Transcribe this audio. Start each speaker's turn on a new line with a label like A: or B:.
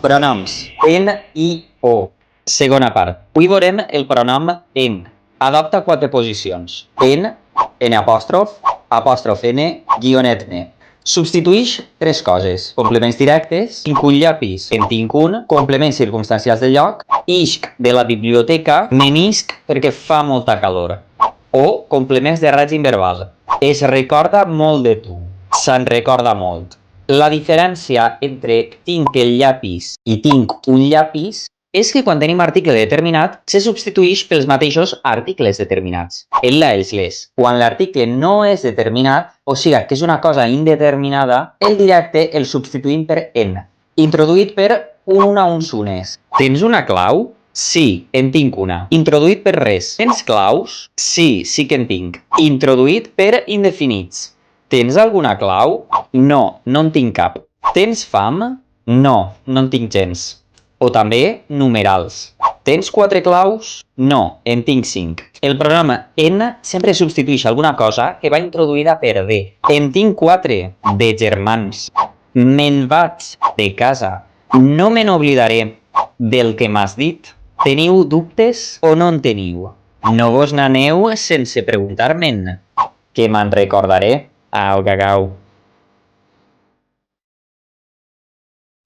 A: Pronoms. En i o. Segona part. Avui veurem el pronom en. Adopta 4 posicions. En, n apòstrof, apòstrof n, guionet n. Substitueix 3 coses. Complements directes, tinc un llapis, en tinc un, complements circumstancials del lloc, isc de la biblioteca, menisc perquè fa molta calor. O complements de règim verbal. Es recorda molt de tu. Se'n recorda molt. La diferència entre tinc el llapis i tinc un llapis és que quan tenim article determinat se substitueix pels mateixos articles determinats. El la, els, les. Quan l'article no és determinat, o sigui que és una cosa indeterminada, el directe el substituïm per en. Introduït per uns unes. Tens una clau? Sí, en tinc una. Introduït per res. Tens claus? Sí, sí que en tinc. Introduït per indefinits. Tens alguna clau? No, no en tinc cap. Tens fam? No, no en tinc gens. O també numerals. Tens 4 claus? No, en tinc 5. El pronom en sempre substitueix alguna cosa que va introduïda per de. En tinc 4 de germans. Me'n vaig de casa. No me n'oblidaré del que m'has dit. Teniu dubtes o no en teniu? No vos n'aneu sense preguntar-me'n, que me'n recordaré. Au, cacau.